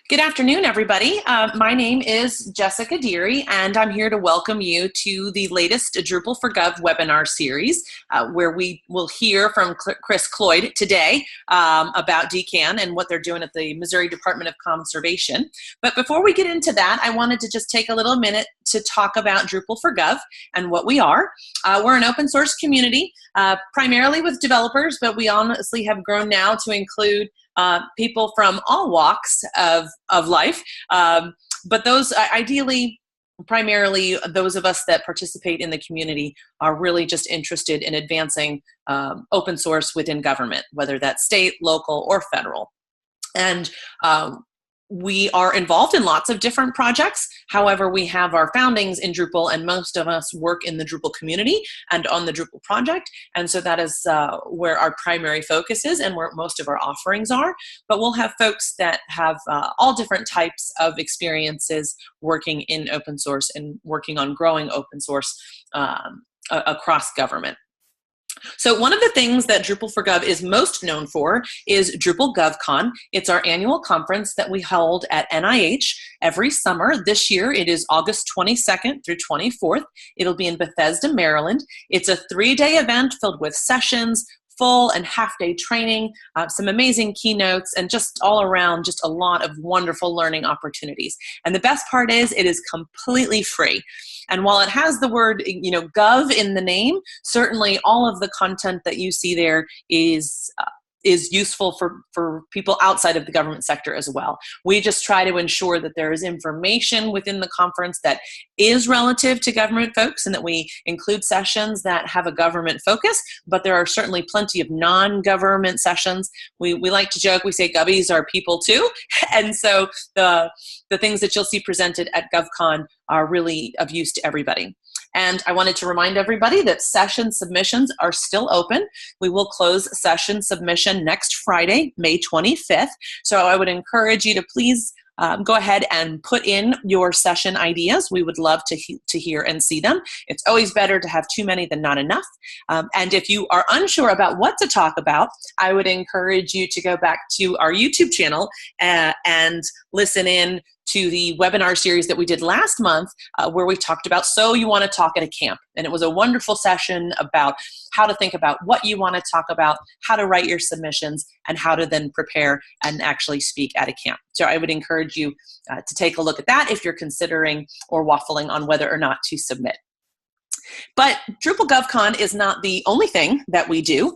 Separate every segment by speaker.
Speaker 1: Good afternoon, everybody. My name is Jessica Deary, and I'm here to welcome you to the latest Drupal for Gov webinar series, where we will hear from Chris Cloyd today about DKAN and what they're doing at the Missouri Department of Conservation. But before we get into that, I wanted to just take a little minute to talk about Drupal for Gov and what we are. We're an open source community, primarily with developers, but we honestly have grown now to include people from all walks of life, but those ideally, primarily those of us that participate in the community are really just interested in advancing open source within government, whether that's state, local, or federal. And we are involved in lots of different projects. However, we have our foundings in Drupal, and most of us work in the Drupal community and on the Drupal project. And so that is where our primary focus is and where most of our offerings are. But we'll have folks that have all different types of experiences working in open source and working on growing open source across government. So one of the things that Drupal for Gov is most known for is Drupal Gov Con. It's our annual conference that we hold at NIH every summer. This year it is August 22nd through 24th. It'll be in Bethesda, Maryland. It's a 3-day event filled with sessions, full and half-day training, some amazing keynotes, and just all around just a lot of wonderful learning opportunities. And the best part is it is completely free. And while it has the word, gov in the name, certainly all of the content that you see there is useful for people outside of the government sector as well. We just try to ensure that there is information within the conference that is relative to government folks and that we include sessions that have a government focus, but there are certainly plenty of non-government sessions. We like to joke, we say govies are people too, and so the things that you'll see presented at GovCon are really of use to everybody. And I wanted to remind everybody that session submissions are still open. We will close session submission next Friday, May 25th. So I would encourage you to please go ahead and put in your session ideas. We would love to hear and see them. It's always better to have too many than not enough. And if you are unsure about what to talk about, I would encourage you to go back to our YouTube channel and listen in to the webinar series that we did last month where we talked about So You Want to Talk at a Camp. And it was a wonderful session about how to think about what you want to talk about, how to write your submissions, and how to then prepare and actually speak at a camp. So I would encourage you to take a look at that if you're considering or waffling on whether or not to submit. But Drupal Gov Con is not the only thing that we do.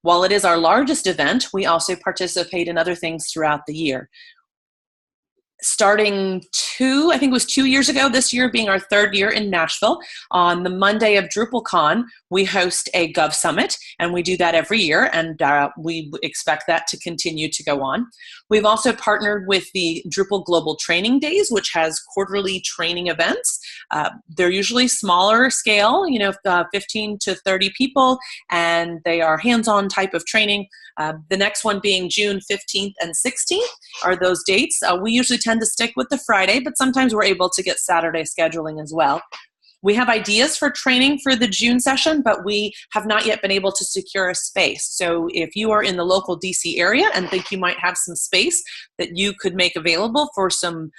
Speaker 1: While it is our largest event, we also participate in other things throughout the year. Starting I think it was 2 years ago, this year being our 3rd year in Nashville, on the Monday of DrupalCon, we host a Gov Summit, and we do that every year, and we expect that to continue to go on. We've also partnered with the Drupal Global Training Days, which has quarterly training events. They're usually smaller scale, 15 to 30 people, and they are hands-on type of training. The next one being June 15th and 16th are those dates. We usually tend to stick with the Friday, but sometimes we're able to get Saturday scheduling as well. We have ideas for training for the June session, but we have not yet been able to secure a space. So if you are in the local DC area and think you might have some space that you could make available for some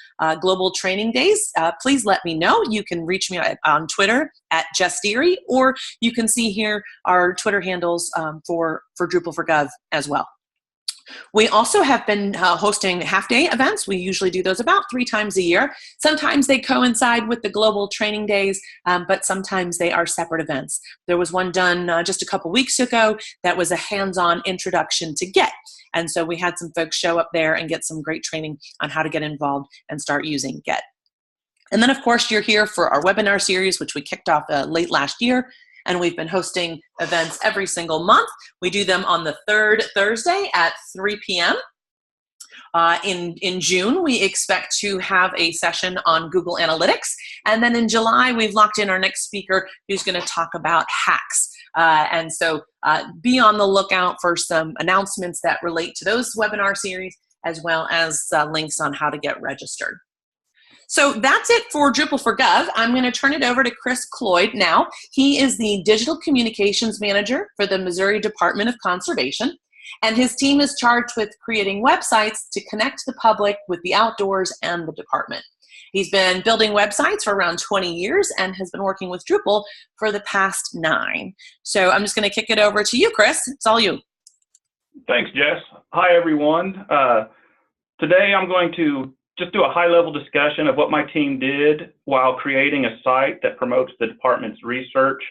Speaker 1: global training days, please let me know. You can reach me on Twitter at Jess Deary, or you can see here our Twitter handles for Drupal for Gov as well. We also have been hosting half-day events. We usually do those about 3 times a year. Sometimes they coincide with the global training days, but sometimes they are separate events. There was one done just a couple weeks ago that was a hands-on introduction to Get. And so we had some folks show up there and get some great training on how to get involved and start using Get. And then, of course, you're here for our webinar series, which we kicked off late last year. And we've been hosting events every single month. We do them on the 3rd Thursday at 3 p.m. In June, we expect to have a session on Google Analytics. And then in July, we've locked in our next speaker who's going to talk about hacks. And so be on the lookout for some announcements that relate to those webinar series, as well as links on how to get registered. So that's it for Drupal for Gov. I'm going to turn it over to Chris Cloyd now. He is the Digital Communications Manager for the Missouri Department of Conservation. And his team is charged with creating websites to connect the public with the outdoors and the department. He's been building websites for around 20 years and has been working with Drupal for the past 9. So I'm just going to kick it over to you, Chris. It's all you.
Speaker 2: Thanks, Jess. Hi, everyone. Today I'm going to just do a high-level discussion of what my team did while creating a site that promotes the department's research.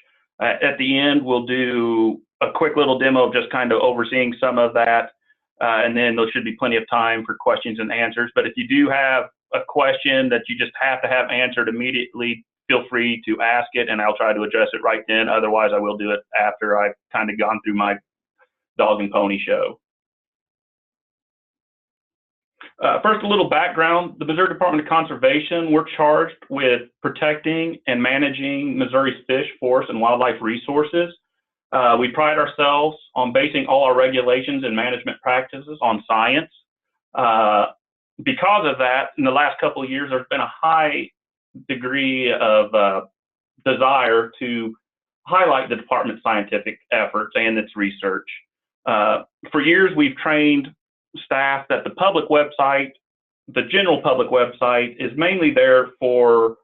Speaker 2: At the end, we'll do a quick little demo of just kind of overseeing some of that, and then there should be plenty of time for questions and answers. But if you do have a question that you just have to have answered immediately, feel free to ask it, and I'll try to address it right then. Otherwise, I will do it after I've kind of gone through my dog and pony show. First, a little background. The Missouri Department of Conservation, we're charged with protecting and managing Missouri's fish, forest, and wildlife resources. We pride ourselves on basing all our regulations and management practices on science. Because of that, in the last couple of years, there's been a high degree of desire to highlight the department's scientific efforts and its research. For years, we've trained staff that the public website, the general public website, is mainly there for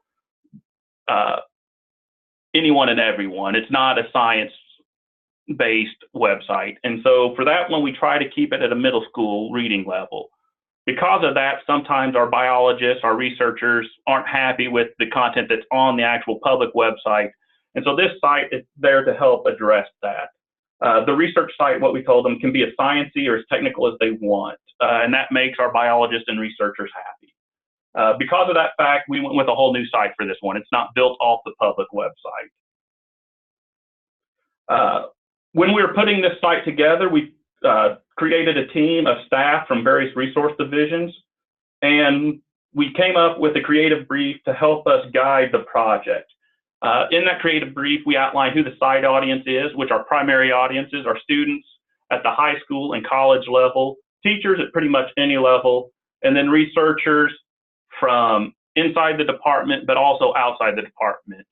Speaker 2: anyone and everyone. It's not a science-based website. And so for that one, we try to keep it at a middle school reading level. Because of that, sometimes our biologists, our researchers aren't happy with the content that's on the actual public website. And so this site is there to help address that. The research site, what we told them, can be as sciencey or as technical as they want. And that makes our biologists and researchers happy. Because of that fact, we went with a whole new site for this one. It's not built off the public website. When we were putting this site together, we created a team of staff from various resource divisions, and we came up with a creative brief to help us guide the project. In that creative brief, we outlined who the site audience is, which our primary audiences are students at the high school and college level, teachers at pretty much any level, and then researchers from inside the department, but also outside the department.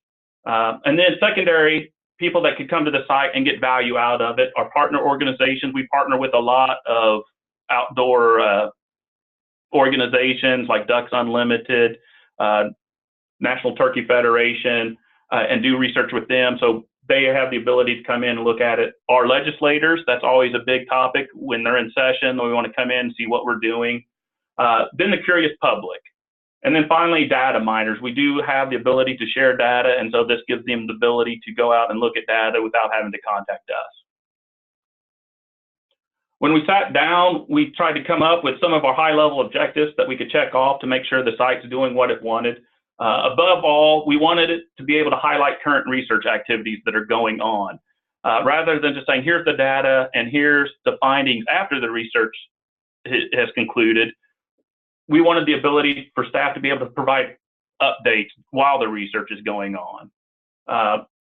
Speaker 2: And then secondary, people that could come to the site and get value out of it. Our partner organizations, we partner with a lot of outdoor organizations like Ducks Unlimited, National Turkey Federation, and do research with them. So they have the ability to come in and look at it. Our legislators, that's always a big topic when they're in session. We want to come in and see what we're doing. Then the curious public. And then finally, data miners. We do have the ability to share data, and so this gives them the ability to go out and look at data without having to contact us. When we sat down, we tried to come up with some of our high-level objectives that we could check off to make sure the site's doing what it wanted. Above all, we wanted it to be able to highlight current research activities that are going on, rather than just saying, here's the data and here's the findings after the research has concluded. We wanted the ability for staff to be able to provide updates while the research is going on.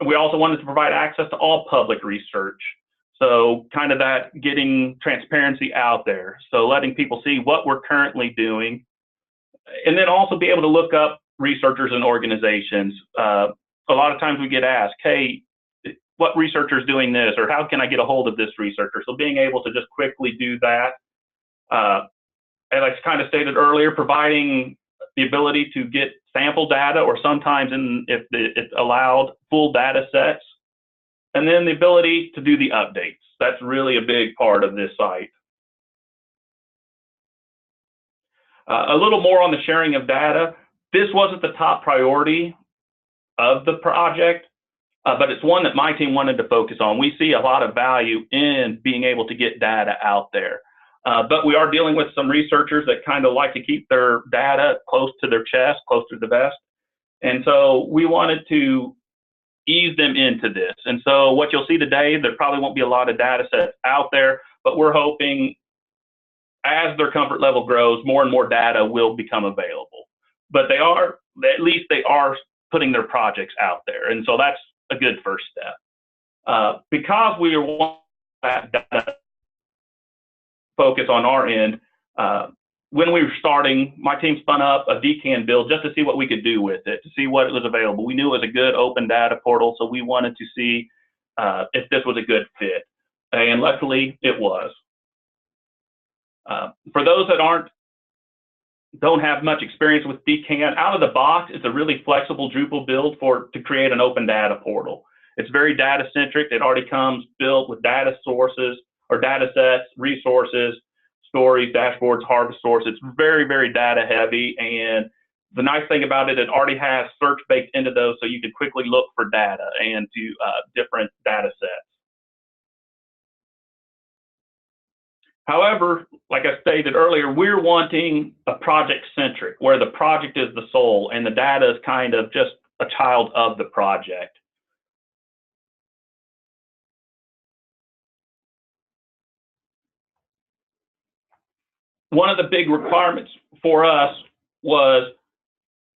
Speaker 2: We also wanted to provide access to all public research. So kind of that getting transparency out there. So letting people see what we're currently doing, and then also be able to look up researchers and organizations. A lot of times we get asked, hey, what researcher is doing this, or how can I get a hold of this researcher? So being able to just quickly do that. As I kind of stated earlier, providing the ability to get sample data, or sometimes if it's allowed, full data sets, and then the ability to do the updates. That's really a big part of this site. A little more on the sharing of data. This wasn't the top priority of the project, but it's one that my team wanted to focus on. We see a lot of value in being able to get data out there. But we are dealing with some researchers that kind of like to keep their data close to their chest, close to the vest. And so we wanted to ease them into this. And so what you'll see today, there probably won't be a lot of data sets out there, but we're hoping as their comfort level grows, more and more data will become available. But they are, at least they are putting their projects out there. And so that's a good first step. Because we want that data focus on our end, when we were starting, my team spun up a DKAN build just to see what we could do with it, to see what was available. We knew it was a good open data portal, so we wanted to see if this was a good fit. And luckily, it was. For those that don't have much experience with DKAN, out of the box, it's a really flexible Drupal build to create an open data portal. It's very data centric. It already comes built with data sources or data sets, resources, stories, dashboards, harvest source. It's very, very data heavy. And the nice thing about it, it already has search baked into those, so you can quickly look for data and to different data sets. However, like I stated earlier, we're wanting a project-centric, where the project is the soul and the data is kind of just a child of the project. One of the big requirements for us was,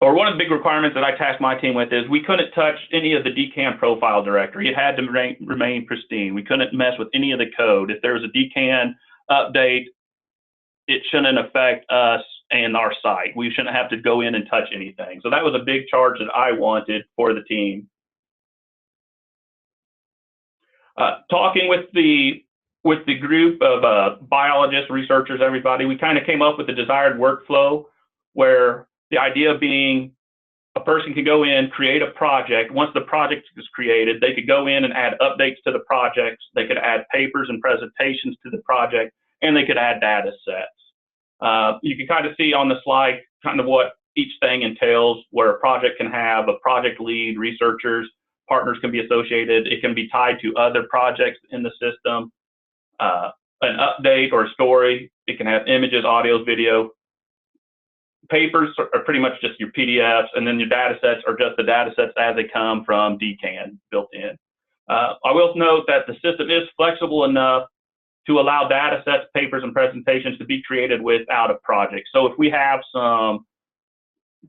Speaker 2: or one of the big requirements that I tasked my team with, is we couldn't touch any of the DKAN profile directory. It had to remain pristine. We couldn't mess with any of the code. If there was a DKAN update, it shouldn't affect us and our site. We shouldn't have to go in and touch anything. So that was a big charge that I wanted for the team. Talking with the group of biologists, researchers, everybody, we kind of came up with the desired workflow, where the idea being a person can go in, create a project. Once the project is created, they could go in and add updates to the projects. They could add papers and presentations to the project, and they could add data sets. You can kind of see on the slide kind of what each thing entails, where a project can have a project lead, researchers, partners can be associated. It can be tied to other projects in the system. An update or a story, it can have images, audio, video. Papers are pretty much just your PDFs, and then your data sets are just the data sets as they come from DKAN built in. I will note that the system is flexible enough to allow data sets, papers, and presentations to be created without a project. So if we have some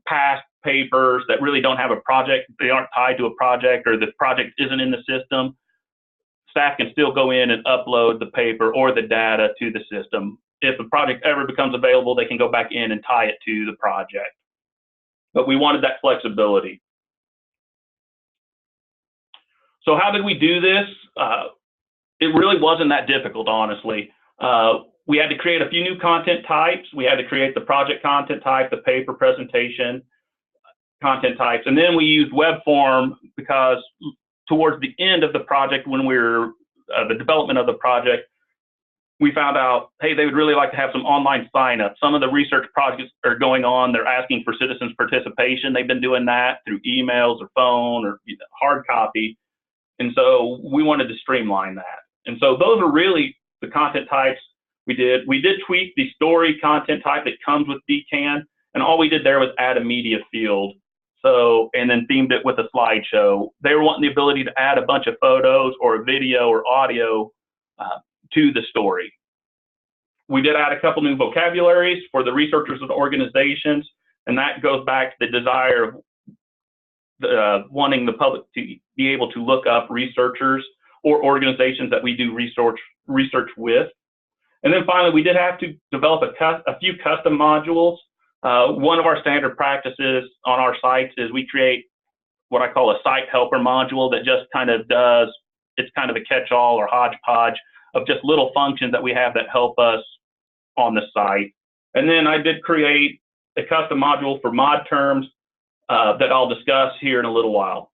Speaker 2: past papers that really don't have a project, they aren't tied to a project, or the project isn't in the system, staff can still go in and upload the paper or the data to the system. If the project ever becomes available, they can go back in and tie it to the project. But we wanted that flexibility. So how did we do this? It really wasn't that difficult, honestly. We had to create a few new content types. We had to create the project content type, the paper presentation content types, and then we used web form because towards the end of the project, when we were the development of the project, we found out, hey, they would really like to have some online sign-up. Some of the research projects are going on. They're asking for citizens' participation. They've been doing that through emails or phone or hard copy. And so we wanted to streamline that. And so those are really the content types we did. We did tweak the story content type that comes with DKAN, and all we did there was add a media field. So, and then themed it with a slideshow. They were wanting the ability to add a bunch of photos or a video or audio to the story. We did add a couple new vocabularies for the researchers and organizations, and that goes back to the desire of wanting the public to be able to look up researchers or organizations that we do research with. And then finally, we did have to develop a few custom modules. One of our standard practices on our sites is we create what I call a site helper module that just kind of does, it's kind of a catch-all or hodgepodge of just little functions that we have that help us on the site. And then I did create a custom module for mod terms that I'll discuss here in a little while.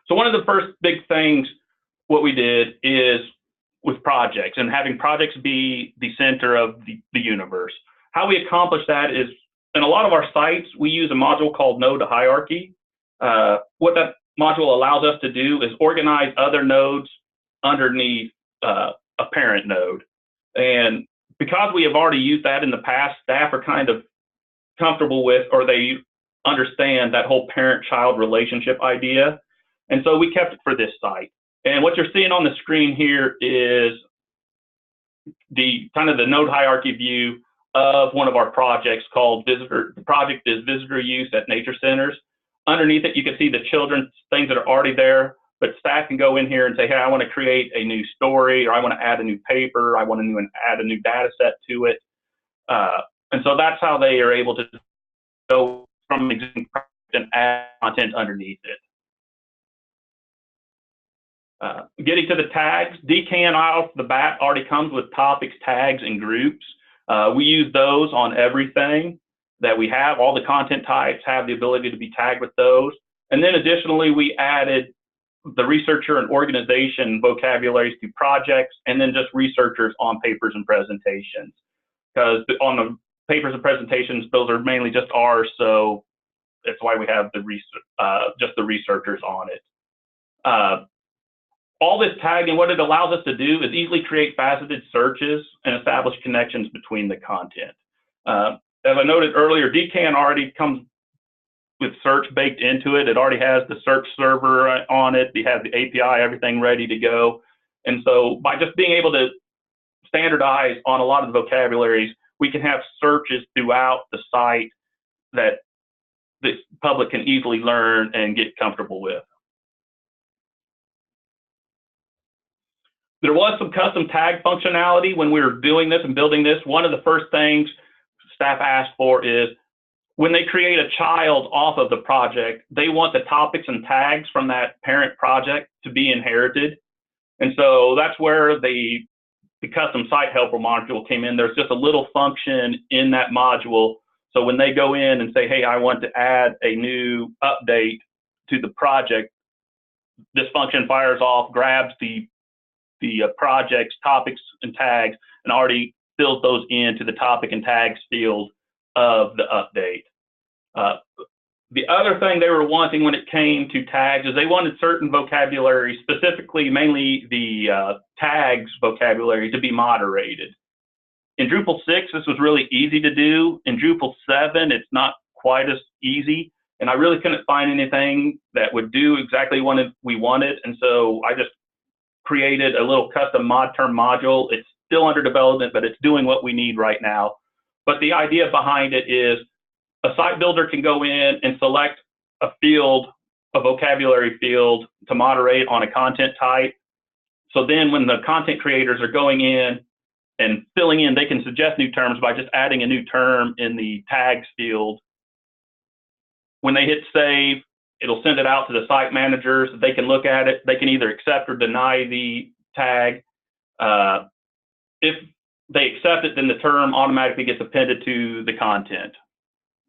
Speaker 2: So one of the first big things what we did is with projects and having projects be the center of the universe. How we accomplish that is, in a lot of our sites, we use a module called node hierarchy. What that module allows us to do is organize other nodes underneath a parent node. And because we have already used that in the past, staff are kind of comfortable with, or they understand that whole parent-child relationship idea. And so we kept it for this site. And what you're seeing on the screen here is the kind of the node hierarchy view of one of our projects called Visitor. The project is Visitor Use at Nature Centers. Underneath it, you can see the children's things that are already there, but staff can go in here and say, hey, I want to create a new story, or I want to add a new paper, I want to add a new data set to it. And so that's how they are able to go from existing project and add content underneath it. Getting to the tags, DKAN off the bat already comes with topics, tags, and groups. We use those on everything that we have. All the content types have the ability to be tagged with those. And then additionally, we added the researcher and organization vocabularies to projects, and then just researchers on papers and presentations. Because on the papers and presentations, those are mainly just ours, so that's why we have the just the researchers on it. All this tagging, what it allows us to do is easily create faceted searches and establish connections between the content. As I noted earlier, DKAN already comes with search baked into it. It already has the search server on it. It has the API, everything ready to go. And so by just being able to standardize on a lot of the vocabularies, we can have searches throughout the site that the public can easily learn and get comfortable with. There was some custom tag functionality when we were doing this and building this. One of the first things staff asked for is when they create a child off of the project, they want the topics and tags from that parent project to be inherited. And so that's where the custom site helper module came in. There's just a little function in that module. So when they go in and say, hey, I want to add a new update to the project, this function fires off, grabs the project's topics and tags, and already fills those into the topic and tags field of the update. The other thing they were wanting when it came to tags is they wanted certain vocabulary, specifically mainly the tags vocabulary, to be moderated. In Drupal 6, this was really easy to do. In Drupal 7, it's not quite as easy, and I really couldn't find anything that would do exactly what we wanted, and so I just created a little custom mod term module. It's still under development, but it's doing what we need right now. But the idea behind it is a site builder can go in and select a field, a vocabulary field, to moderate on a content type. So then when the content creators are going in and filling in, they can suggest new terms by just adding a new term in the tags field. When they hit save, it'll send it out to the site managers. They can look at it. They can either accept or deny the tag. If they accept it, then the term automatically gets appended to the content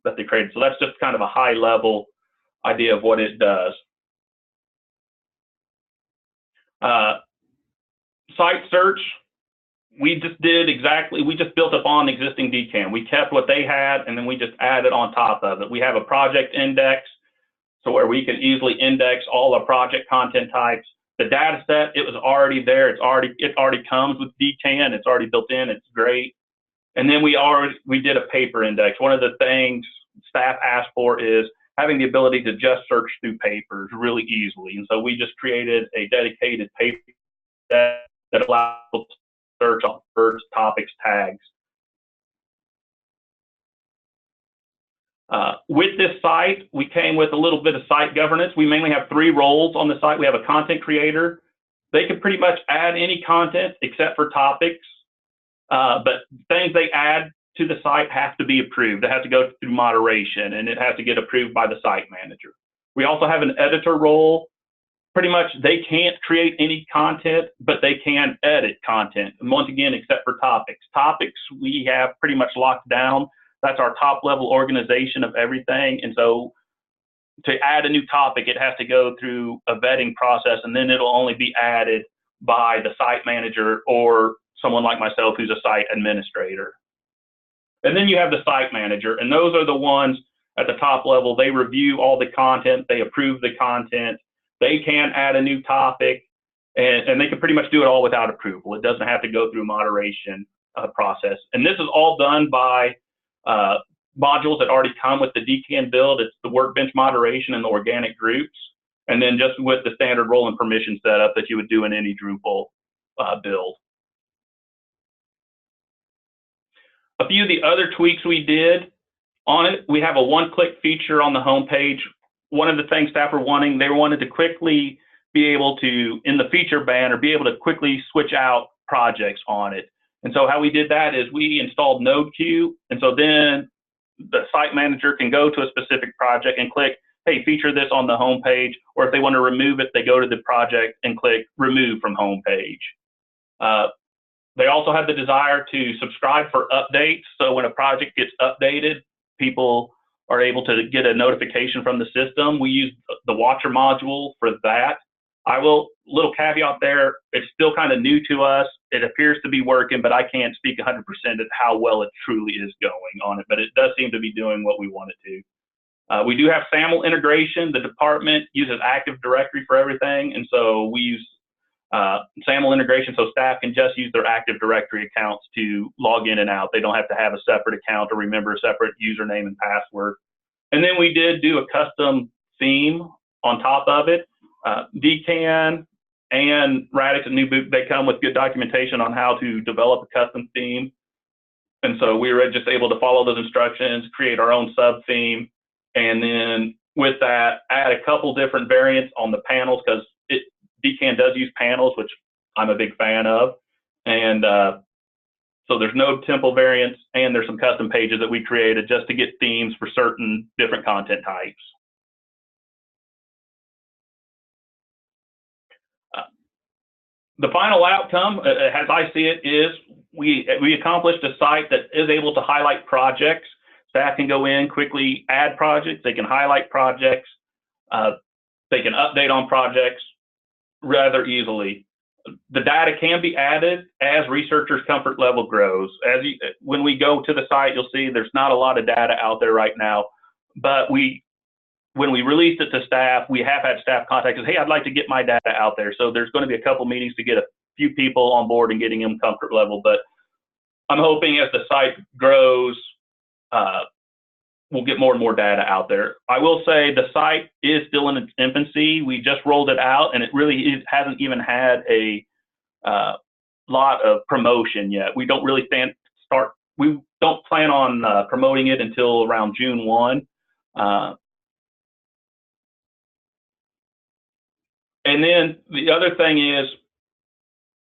Speaker 2: that they created. So that's just kind of a high level idea of what it does. Site search, we just built upon existing DKAN. We kept what they had, and then we just added on top of it. We have a project index, so where we can easily index all the project content types. The data set, it was already there. It already comes with DKAN. It's already built in. It's great. And then we did a paper index. One of the things staff asked for is having the ability to just search through papers really easily. And so we just created a dedicated paper that allows people to search on words, topics, tags. With this site, we came with a little bit of site governance. We mainly have 3 roles on the site. We have a content creator. They can pretty much add any content except for topics, but things they add to the site have to be approved. It has to go through moderation, and it has to get approved by the site manager. We also have an editor role. Pretty much they can't create any content, but they can edit content. And once again, except for topics. Topics we have pretty much locked down. That's our top level organization of everything. And so to add a new topic, it has to go through a vetting process, and then it'll only be added by the site manager or someone like myself who's a site administrator. And then you have the site manager, and those are the ones at the top level. They review all the content, they approve the content, they can add a new topic, and they can pretty much do it all without approval. It doesn't have to go through a moderation process. And this is all done by modules that already come with the DKAN build. It's the workbench moderation and the organic groups, and then just with the standard role and permission setup that you would do in any Drupal build. A few of the other tweaks we did on it, we have a one-click feature on the homepage. One of the things staff were wanting, they wanted to quickly be able to, in the feature banner, be able to quickly switch out projects on it. And so how we did that is we installed NodeQ, and so then the site manager can go to a specific project and click, hey, feature this on the home page, or if they want to remove it, they go to the project and click remove from home page. They also have the desire to subscribe for updates. So when a project gets updated, people are able to get a notification from the system. We use the Watcher module for that. Little caveat there, it's still kind of new to us. It appears to be working, but I can't speak 100% at how well it truly is going on it, but it does seem to be doing what we want it to. We do have SAML integration. The department uses Active Directory for everything, and so we use SAML integration so staff can just use their Active Directory accounts to log in and out. They don't have to have a separate account or remember a separate username and password. And then we did do a custom theme on top of it. DKAN and Radix and New Boot, they come with good documentation on how to develop a custom theme. And so we were just able to follow those instructions, create our own sub theme, and then with that, add a couple different variants on the panels, because DKAN does use panels, which I'm a big fan of. And so there's no temple variants, and there's some custom pages that we created just to get themes for certain different content types. The final outcome, as I see it, is we accomplished a site that is able to highlight projects. Staff can go in, quickly add projects. They can highlight projects. They can update on projects rather easily. The data can be added as researchers' comfort level grows. When we go to the site, you'll see there's not a lot of data out there right now, but when we released it to staff, we have had staff contact us, hey, I'd like to get my data out there. So there's going to be a couple meetings to get a few people on board and getting them comfort level. But I'm hoping as the site grows, we'll get more and more data out there. I will say the site is still in its infancy. We just rolled it out, and it really hasn't even had a lot of promotion yet. We don't really we don't plan on promoting it until around June 1. And then the other thing is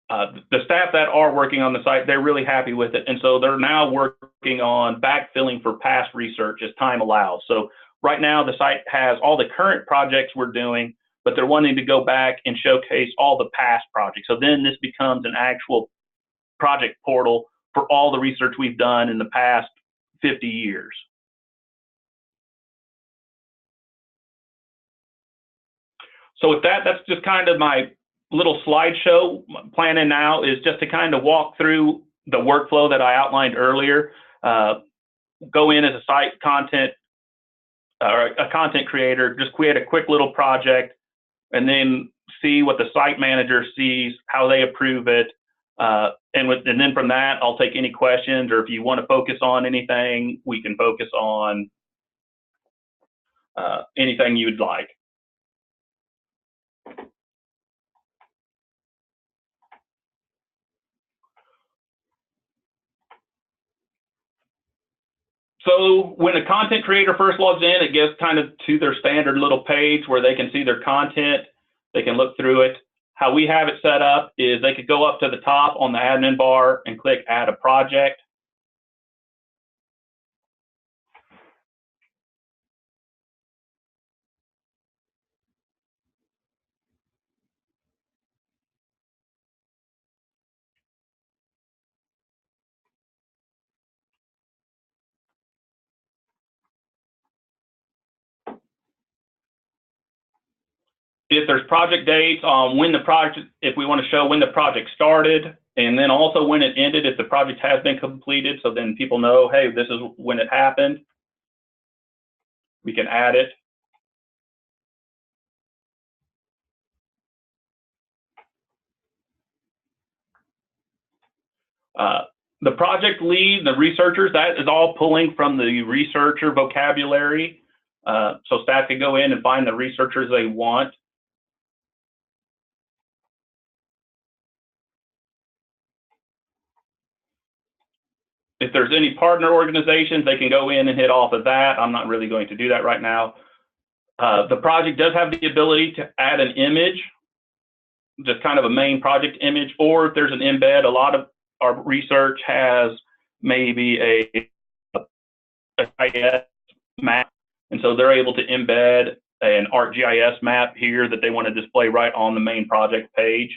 Speaker 2: the staff that are working on the site, they're really happy with it. And so they're now working on backfilling for past research as time allows. So right now the site has all the current projects we're doing, but they're wanting to go back and showcase all the past projects. So then this becomes an actual project portal for all the research we've done in the past 50 years. So with that, that's just kind of my little slideshow. Planning now is just to kind of walk through the workflow that I outlined earlier. Go in as a site content or a content creator, just create a quick little project, and then see what the site manager sees, how they approve it. And then from that, I'll take any questions, or if you want to focus on anything, we can focus on anything you'd like. So when a content creator first logs in, it gets kind of to their standard little page where they can see their content. They can look through it. How we have it set up is they could go up to the top on the admin bar and click add a project. If there's project dates on when the project, if we want to show when the project started, and then also when it ended, if the project has been completed, so then people know, hey, this is when it happened, we can add it. The project lead, the researchers, that is all pulling from the researcher vocabulary. So staff can go in and find the researchers they want. If there's any partner organizations, they can go in and hit off of that. I'm not really going to do that right now. The project does have the ability to add an image, just kind of a main project image, or if there's an embed, a lot of our research has maybe a GIS map, and so they're able to embed an ArcGIS map here that they want to display right on the main project page.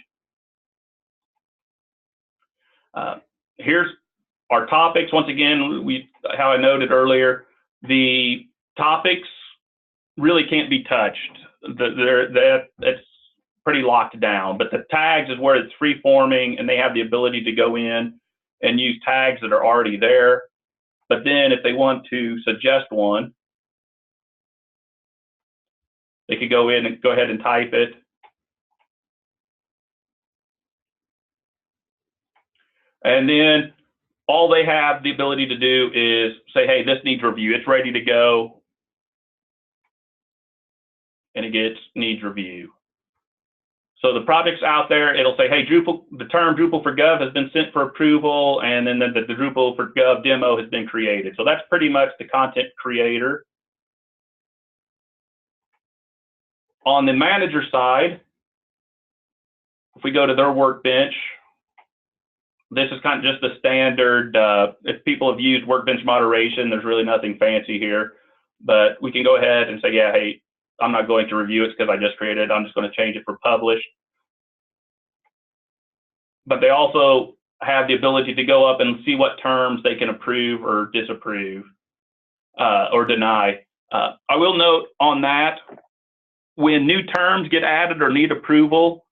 Speaker 2: Here's our topics. Once again, how I noted earlier, the topics really can't be touched. It's pretty locked down, but the tags is where it's free forming, and they have the ability to go in and use tags that are already there. But then if they want to suggest one, they could go in and go ahead and type it. And then all they have the ability to do is say, hey, this needs review. It's ready to go. And it needs review. So the project's out there, it'll say, hey, the term Drupal for Gov has been sent for approval, and then the Drupal for Gov demo has been created. So that's pretty much the content creator. On the manager side, if we go to their workbench, this is kind of just the standard. If people have used workbench moderation, there's really nothing fancy here. But we can go ahead and say, yeah, hey, I'm not going to review it because I just created it. I'm just going to change it for publish. But they also have the ability to go up and see what terms they can approve or disapprove or deny. I will note on that, when new terms get added or need approval,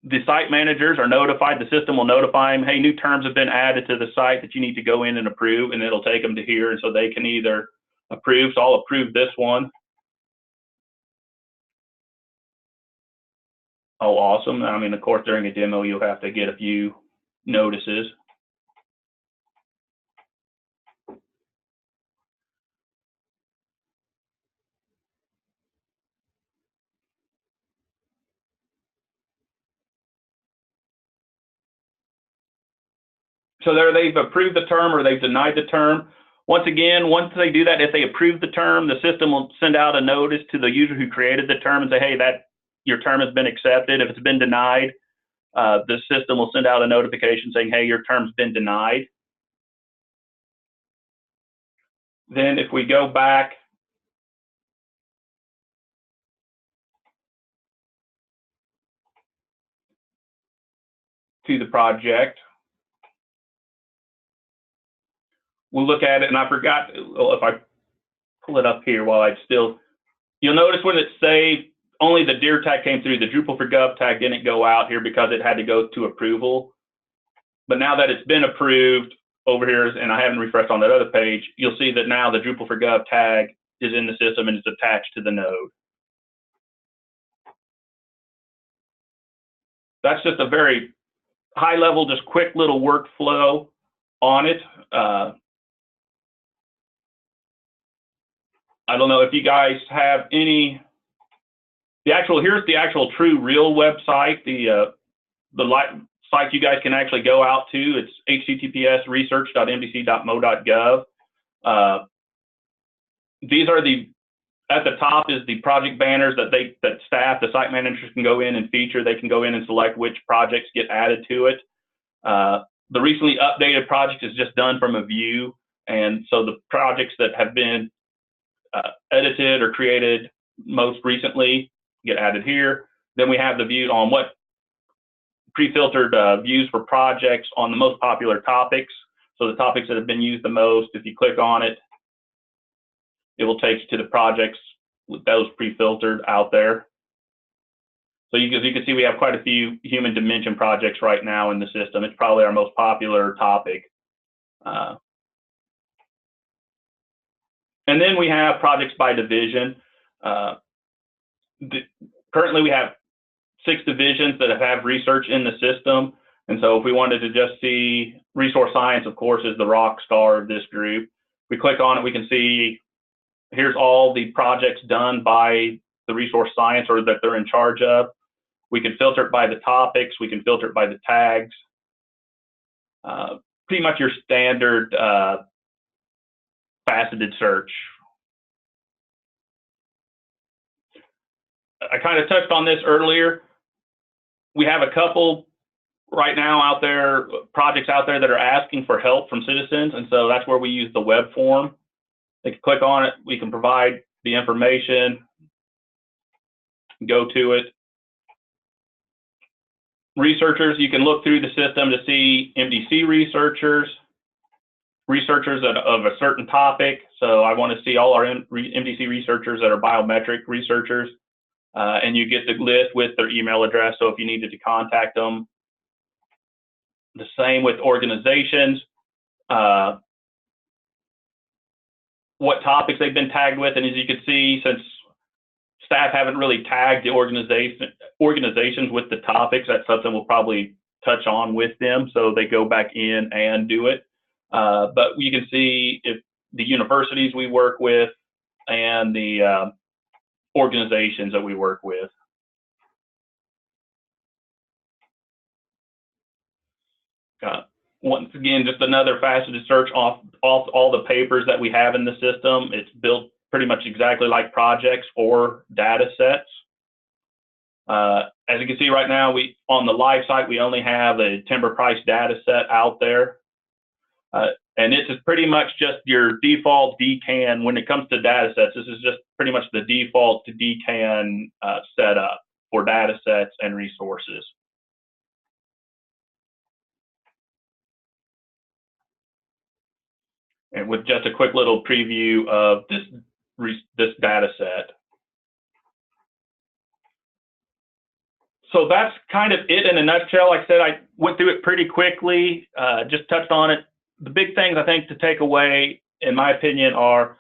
Speaker 2: the site managers are notified. The system will notify them, hey, new terms have been added to the site that you need to go in and approve, and it'll take them to here, and so they can either approve. So I'll approve this one. Oh, awesome. I mean, of course, during a demo, you'll have to get a few notices. So there, they've approved the term or they've denied the term. Once again, once they do that, if they approve the term, the system will send out a notice to the user who created the term and say, hey, your term has been accepted. If it's been denied, the system will send out a notification saying, hey, your term's been denied. Then if we go back to the project, we'll look at it, and I forgot, if I pull it up here while you'll notice when it's saved, only the dir tag came through. The Drupal for Gov tag didn't go out here because it had to go to approval. But now that it's been approved over here, and I haven't refreshed on that other page, you'll see that now the Drupal for Gov tag is in the system and it's attached to the node. That's just a very high level, just quick little workflow on it. I don't know if you guys have any, here's the actual true real website, the site you guys can actually go out to. It's https://research.mbc.mo.gov. These are at the top is the project banners that staff, the site managers can go in and feature. They can go in and select which projects get added to it. The recently updated project is just done from a view. And so the projects that have been edited or created most recently get added here. Then we have the view on what pre-filtered views for projects on the most popular topics. So the topics that have been used the most, if you click on it, it will take you to the projects with those pre-filtered out there. So you can see we have quite a few human dimension projects right now in the system. It's probably our most popular topic. And then we have projects by division. Currently we have 6 divisions that have research in the system. And so if we wanted to just see resource science, of course, is the rock star of this group. We click on it, we can see here's all the projects done by the resource science or that they're in charge of. We can filter it by the topics. We can filter it by the tags. Pretty much your standard faceted search. I kind of touched on this earlier. We have a couple right now out there, projects out there that are asking for help from citizens. And so that's where we use the web form. They can click on it. We can provide the information, go to it. Researchers, you can look through the system to see MDC researchers of a certain topic. So I want to see all our MDC researchers that are biometric researchers. And you get the list with their email address. So if you needed to contact them, the same with organizations, what topics they've been tagged with. And as you can see, since staff haven't really tagged the organizations with the topics, that's something we'll probably touch on with them. So they go back in and do it. But you can see if the universities we work with and the organizations that we work with. Once again, just another faceted search off all the papers that we have in the system. It's built pretty much exactly like projects or data sets. As you can see right now, on the live site, we only have a timber price data set out there. And this is pretty much just your default DKAN. When it comes to data sets, this is just pretty much the default to DKAN setup for data sets and resources. And with just a quick little preview of this data set. So that's kind of it in a nutshell. Like I said, I went through it pretty quickly, just touched on it. The big things I think to take away, in my opinion, are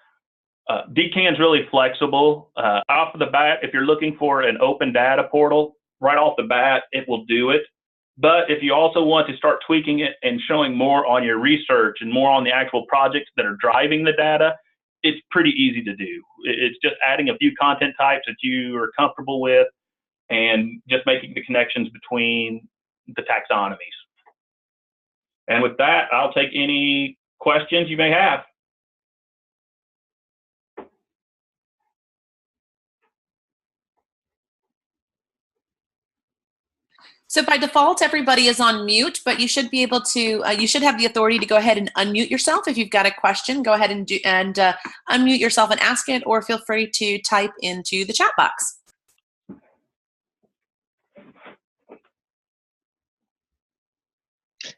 Speaker 2: DKAN's really flexible. Off the bat, if you're looking for an open data portal, right off the bat, it will do it. But if you also want to start tweaking it and showing more on your research and more on the actual projects that are driving the data, it's pretty easy to do. It's just adding a few content types that you are comfortable with and just making the connections between the taxonomies. And with that, I'll take any questions you may have.
Speaker 1: So by default, everybody is on mute, but you should be able to, you should have the authority to go ahead and unmute yourself. If you've got a question, go ahead and unmute yourself and ask it, or feel free to type into the chat box.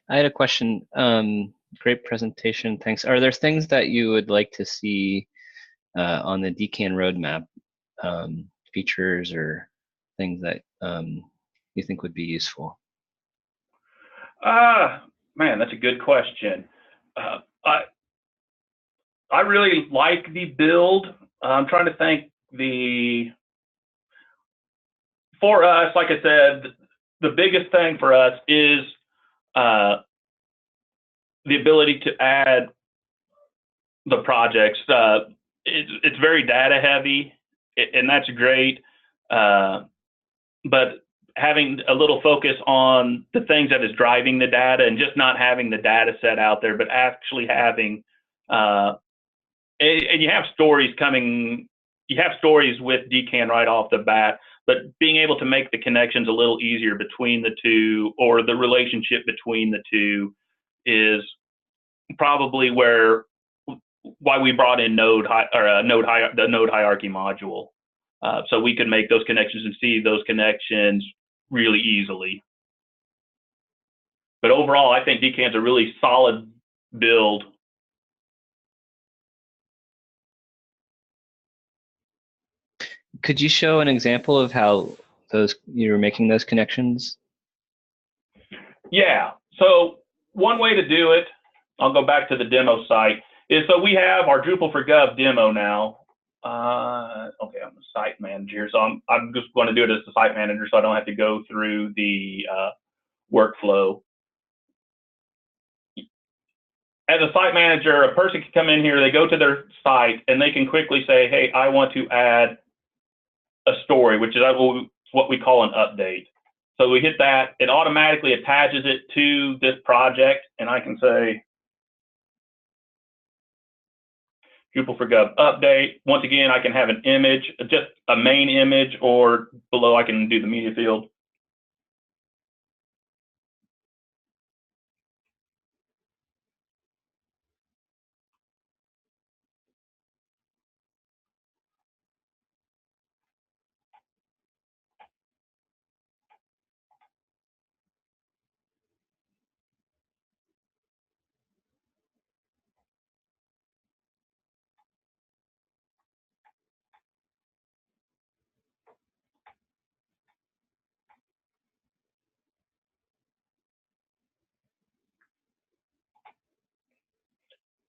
Speaker 3: I had a question. Great presentation, thanks. Are there things that you would like to see on the DKAN roadmap, features or things that you think would be useful?
Speaker 2: Man, that's a good question. I really like the build. I'm trying to think for us, like I said, the biggest thing for us is the ability to add the projects. It's very data heavy, and that's great. But having a little focus on the things that is driving the data and just not having the data set out there, but actually having, and you have stories coming, you have stories with DKAN right off the bat, but being able to make the connections a little easier between the two, or the relationship between the two, is probably why we brought in the node hierarchy module. So we could make those connections and see those connections really easily. But overall, I think DKAN's a really solid build.
Speaker 3: Could you show an example of how you were making those connections?
Speaker 2: Yeah. So one way to do it, I'll go back to the demo site, is so we have our Drupal for Gov demo now. Okay, I'm the site manager, so I'm just going to do it as the site manager, so I don't have to go through the workflow. As a site manager, a person can come in here, they go to their site, and they can quickly say, hey, I want to add a story, which is what we call an update. So we hit that, it automatically attaches it to this project, and I can say, Drupal for Gov update. Once again, I can have an image, just a main image, or below I can do the media field.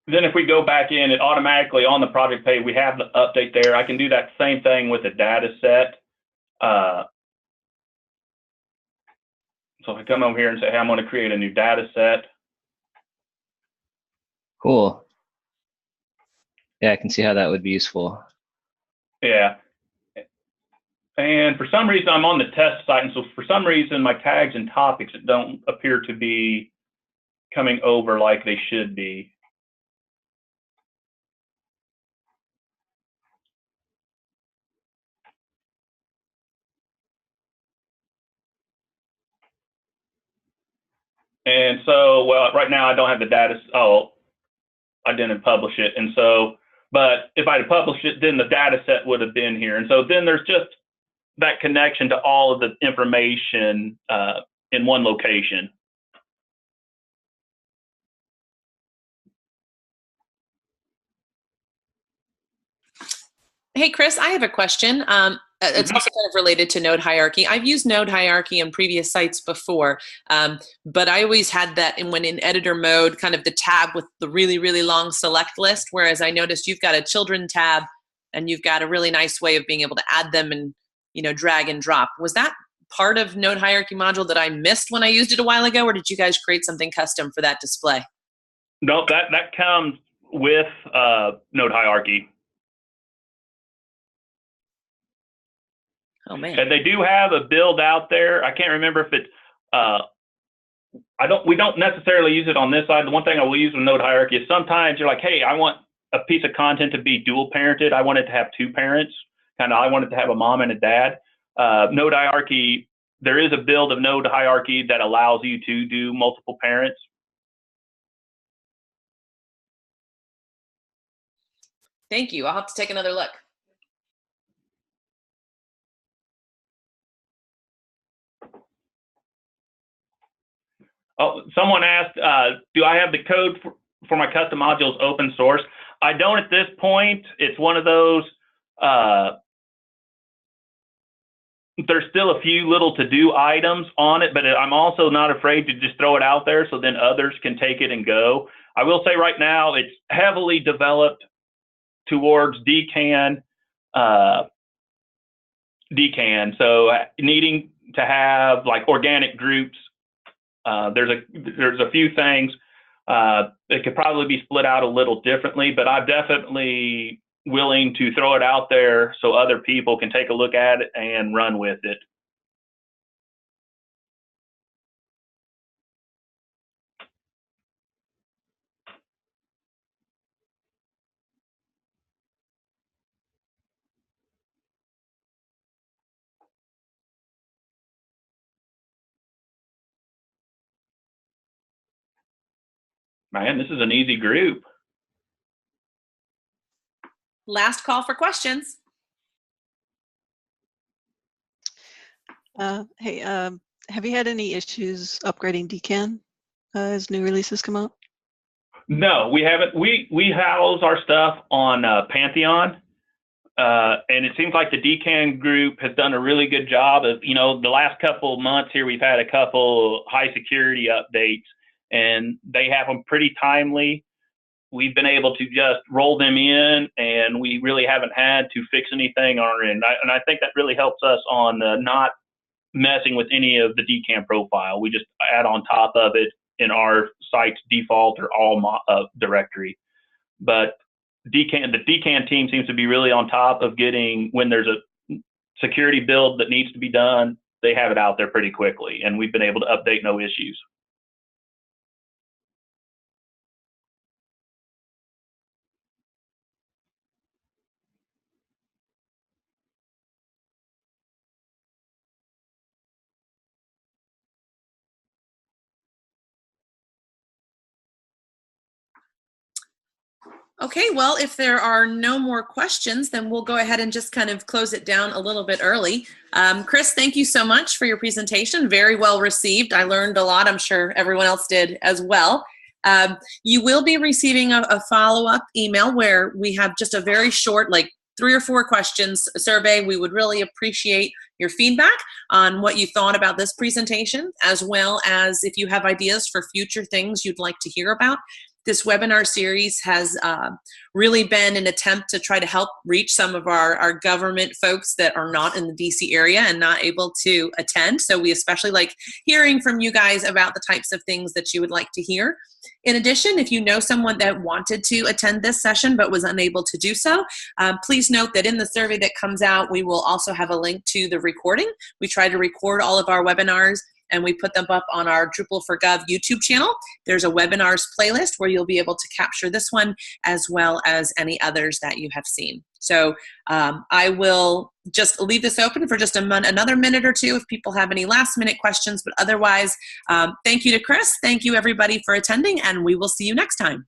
Speaker 2: then if we go back in, it automatically on the project page, we have the update there. I can do that same thing with a data set. So if I come over here and say, hey, I'm going to create a new data set.
Speaker 3: Cool. Yeah, I can see how that would be useful.
Speaker 2: Yeah. And for some reason, I'm on the test site. And so for some reason, my tags and topics don't appear to be coming over like they should be. And so, well, right now I don't have the data. Oh, I didn't publish it. And so, but if I had published it, then the data set would have been here. And so then there's just that connection to all of the information in one location.
Speaker 1: Hey, Chris, I have a question. It's also kind of related to node hierarchy. I've used node hierarchy in previous sites before, but I always had that when in editor mode, kind of the tab with the really, really long select list, whereas I noticed you've got a children tab and you've got a really nice way of being able to add them and, you know, drag and drop. Was that part of node hierarchy module that I missed when I used it a while ago, or did you guys create something custom for that display?
Speaker 2: No, that comes with node hierarchy.
Speaker 1: Oh man!
Speaker 2: And they do have a build out there. I can't remember if it's. We don't necessarily use it on this side. The one thing I will use with node hierarchy is sometimes you're like, hey, I want a piece of content to be dual parented. I want it to have two parents. Kind of, I want it to have a mom and a dad. Node hierarchy. There is a build of node hierarchy that allows you to do multiple parents.
Speaker 1: Thank you. I'll have to take another look.
Speaker 2: Oh, someone asked, do I have the code for my custom modules open source? I don't at this point. It's one of those, there's still a few little to-do items on it, but I'm also not afraid to just throw it out there so then others can take it and go. I will say right now, it's heavily developed towards DKAN, so needing to have like organic groups. There's a few things that could probably be split out a little differently, but I'm definitely willing to throw it out there so other people can take a look at it and run with it. Man, this is an easy group.
Speaker 1: Last call for questions.
Speaker 4: Hey, have you had any issues upgrading DKAN as new releases come out?
Speaker 2: No, we haven't. We house our stuff on Pantheon, and it seems like the DKAN group has done a really good job of, you know, the last couple of months here, we've had a couple high security updates, and they have them pretty timely. We've been able to just roll them in, and we really haven't had to fix anything on our end. And I think that really helps us on not messing with any of the DKAN profile. We just add on top of it in our site's default or all directory. But the DKAN team seems to be really on top of getting, when there's a security build that needs to be done, they have it out there pretty quickly, and we've been able to update no issues.
Speaker 1: Okay, well, if there are no more questions, then we'll go ahead and just kind of close it down a little bit early. Chris, thank you so much for your presentation. Very well received. I learned a lot. I'm sure everyone else did as well. You will be receiving a follow-up email where we have just a very short, like 3 or 4 questions survey. We would really appreciate your feedback on what you thought about this presentation, as well as if you have ideas for future things you'd like to hear about. This webinar series has really been an attempt to try to help reach some of our government folks that are not in the DC area and not able to attend. So we especially like hearing from you guys about the types of things that you would like to hear. In addition, if you know someone that wanted to attend this session but was unable to do so, please note that in the survey that comes out, we will also have a link to the recording. We try to record all of our webinars and we put them up on our Drupal for Gov YouTube channel. There's a webinars playlist where you'll be able to capture this one as well as any others that you have seen. So I will just leave this open for just another minute or two if people have any last minute questions, but otherwise, thank you to Chris. Thank you everybody for attending, and we will see you next time.